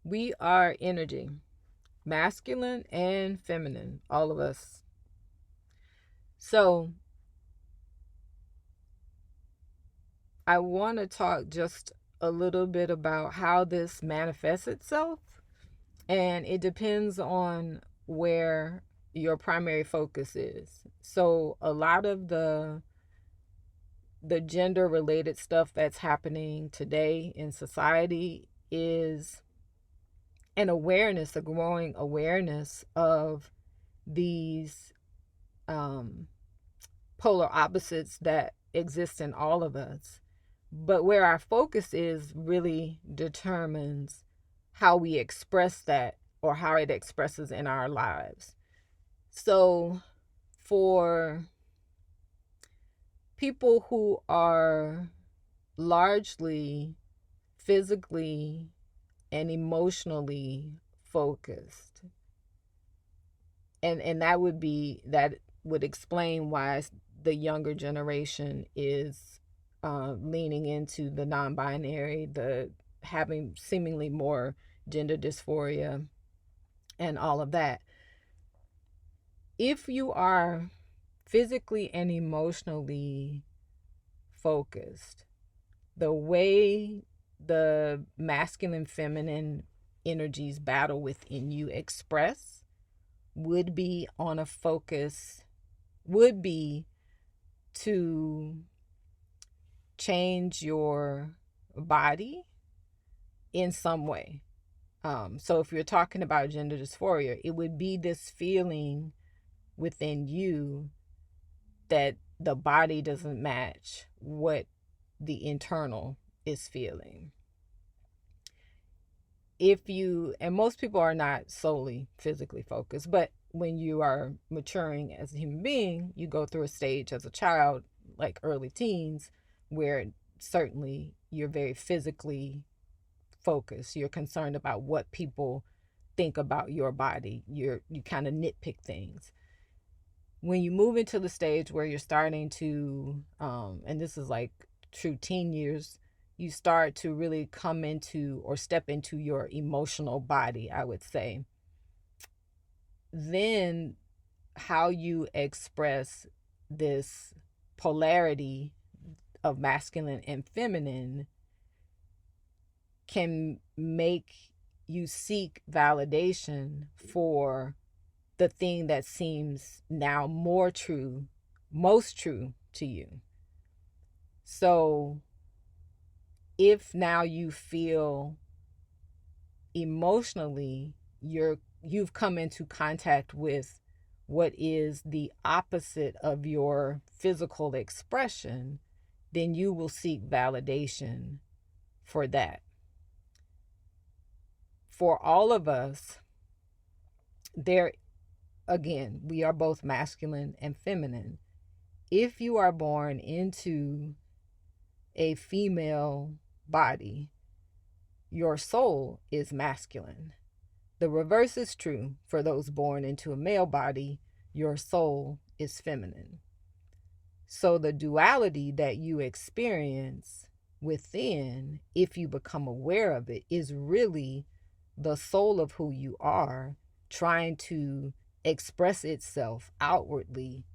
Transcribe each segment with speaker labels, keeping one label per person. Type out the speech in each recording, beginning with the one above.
Speaker 1: We are energy, masculine and feminine, all of us. So I want to talk just a little bit about how this manifests itself. And it depends on where your primary focus is. So a lot of the gender related stuff that's happening today in society is an awareness, a growing awareness of these um, polar opposites that exist in all of us. But where our focus is really determines how we express that or how it expresses in our lives. So, for people who are largely physically and emotionally focused, and that would explain why the younger generation is leaning into the non-binary, the having seemingly more gender dysphoria and all of that. If you are physically and emotionally focused, the way the masculine feminine energies battle within you express would be on a focus, would be to change your body in some way. So if you're talking about gender dysphoria, it would be this feeling within you that the body doesn't match what the internal is feeling. If you, and most people are not solely physically focused, but when you are maturing as a human being, you go through a stage as a child, like early teens, where certainly you're very physically focused. You're concerned about what people think about your body. You kind of nitpick things. When you move into the stage where you're starting to and this is like true teen years, you start to really come into or step into your emotional body, I would say. Then how you express this polarity of masculine and feminine can make you seek validation for the thing that seems now more true, most true to you. So if now you feel emotionally you've come into contact with what is the opposite of your physical expression, then you will seek validation for that. For all of us, there again, we are both masculine and feminine. If you are born into a female body, your soul is masculine. The reverse is true for those born into a male body, your soul is feminine. So the duality that you experience within, if you become aware of it, is really the soul of who you are trying to express itself outwardly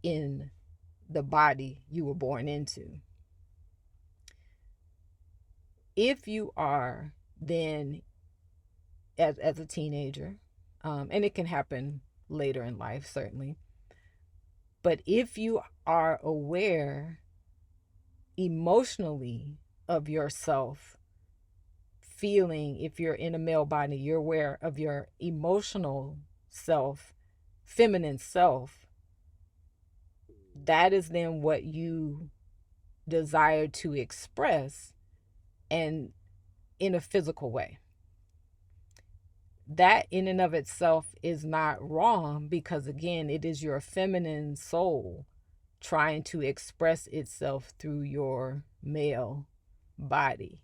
Speaker 1: in the body you were born into. If you are then, as a teenager, and it can happen later in life, certainly, but if you are aware emotionally of yourself, feeling, if you're in a male body, you're aware of your emotional self, feminine self, that is then what you desire to express and in a physical way. That in and of itself is not wrong because, again, it is your feminine soul trying to express itself through your male body.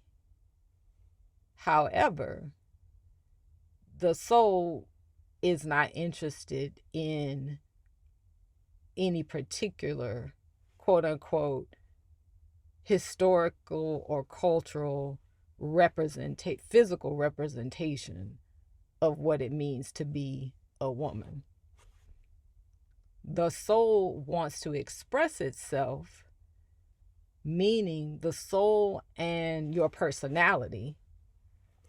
Speaker 1: However, the soul is not interested in any particular quote unquote historical or cultural physical representation of what it means to be a woman. The soul wants to express itself, meaning the soul and your personality.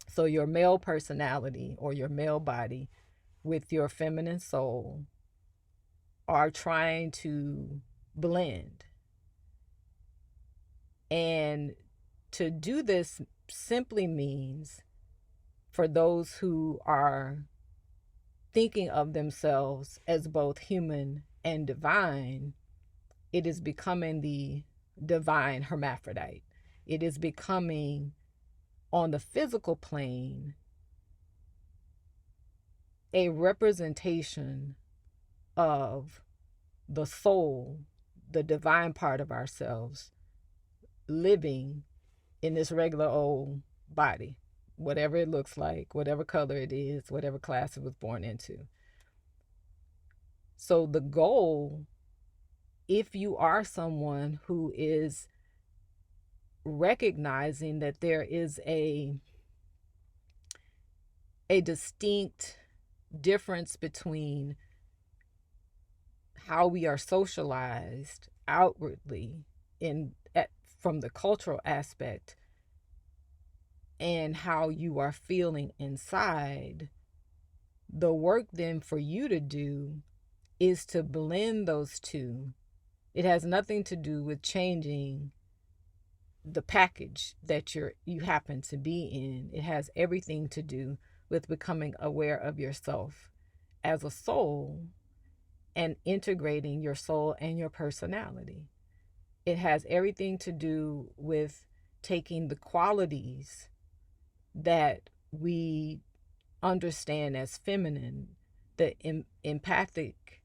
Speaker 1: So your male personality or your male body with your feminine soul are trying to blend. And to do this simply means, for those who are thinking of themselves as both human and divine, it is becoming the divine hermaphrodite. It is becoming, on the physical plane, a representation of the soul, the divine part of ourselves, living in this regular old body, whatever it looks like, whatever color it is, whatever class it was born into. So the goal, if you are someone who is recognizing that there is a distinct difference between how we are socialized outwardly from the cultural aspect and how you are feeling inside, the work then for you to do is to blend those two. It has nothing to do with changing the package that you happen to be in. It has everything to do with becoming aware of yourself as a soul and integrating your soul and your personality. It has everything to do with taking the qualities that we understand as feminine, the empathic,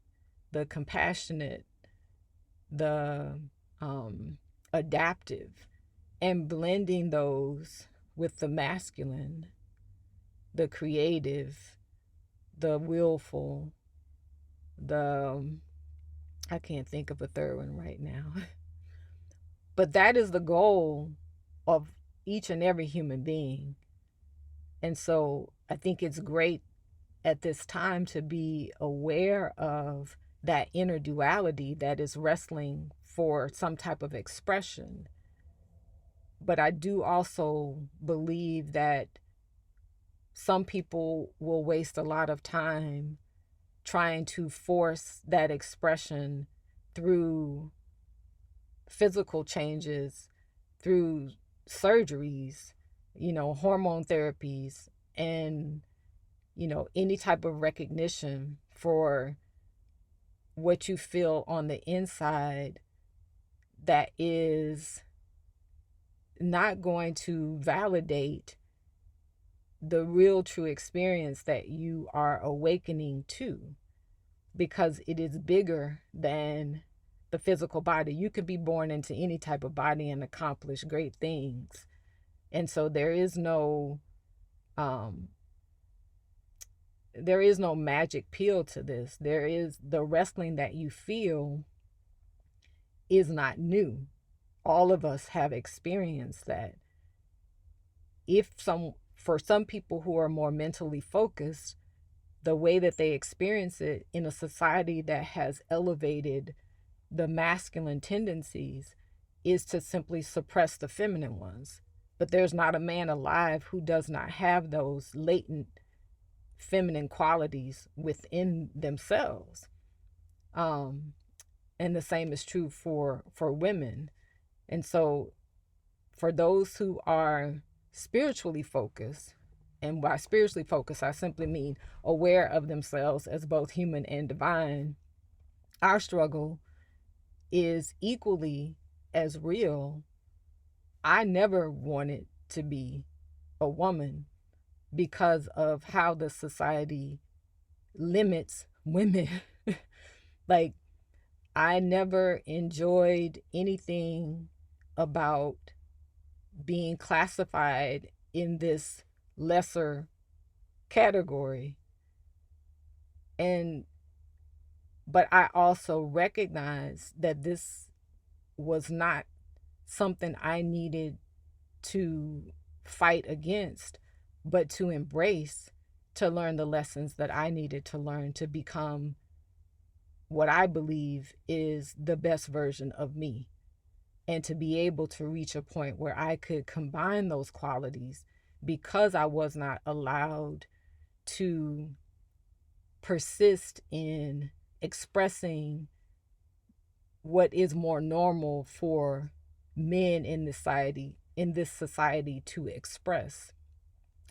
Speaker 1: the compassionate, the adaptive, and blending those with the masculine, the creative, the willful, I can't think of a third one right now. But that is the goal of each and every human being. And so I think it's great at this time to be aware of that inner duality that is wrestling for some type of expression. But I do also believe that some people will waste a lot of time trying to force that expression through physical changes, through surgeries, hormone therapies, and, any type of recognition for what you feel on the inside that is not going to validate the real true experience that you are awakening to, because it is bigger than the physical body. You could be born into any type of body and accomplish great things. And so there is no magic pill to this. There is the wrestling that you feel is not new. All of us have experienced that. For some people who are more mentally focused, the way that they experience it in a society that has elevated the masculine tendencies is to simply suppress the feminine ones. But there's not a man alive who does not have those latent feminine qualities within themselves. And the same is true for women. And so for those who are spiritually focused, and by spiritually focused, I simply mean aware of themselves as both human and divine, our struggle is equally as real. I never wanted to be a woman because of how the society limits women. Like, I never enjoyed anything about being classified in this lesser category. But I also recognize that this was not something I needed to fight against, but to embrace, to learn the lessons that I needed to learn to become what I believe is the best version of me, and to be able to reach a point where I could combine those qualities because I was not allowed to persist in expressing what is more normal for men in this society to express.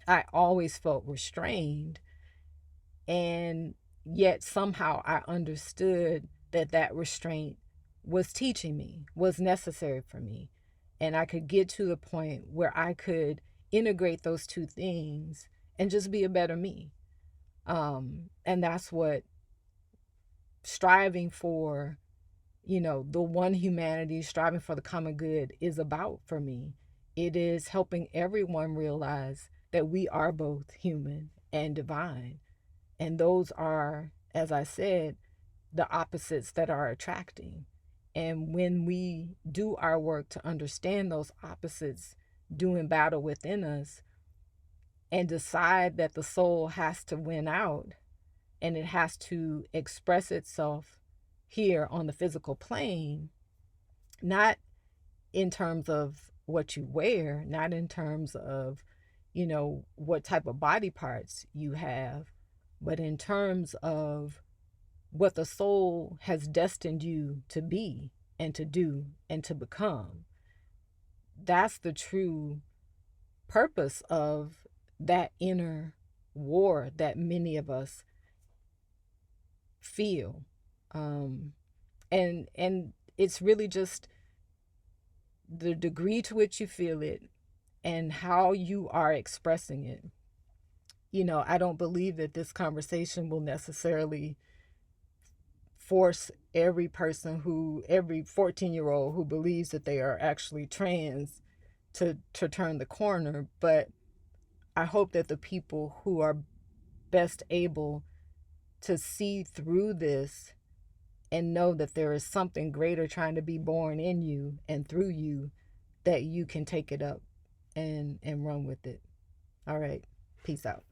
Speaker 1: I always felt restrained, and yet somehow I understood that that restraint was teaching me, was necessary for me, and I could get to the point where I could integrate those two things and just be a better me. And that's what striving for, the one humanity, striving for the common good is about for me. It is helping everyone realize that we are both human and divine. And those are, as I said, the opposites that are attracting. And when we do our work to understand those opposites doing battle within us and decide that the soul has to win out and it has to express itself here on the physical plane, not in terms of what you wear, not in terms of, what type of body parts you have, but in terms of what the soul has destined you to be and to do and to become. That's the true purpose of that inner war that many of us feel. And it's really just the degree to which you feel it and how you are expressing it. I don't believe that this conversation will necessarily force every 14-year-old who believes that they are actually trans to turn the corner. But I hope that the people who are best able to see through this and know that there is something greater trying to be born in you and through you, that you can take it up and run with it. All right. Peace out.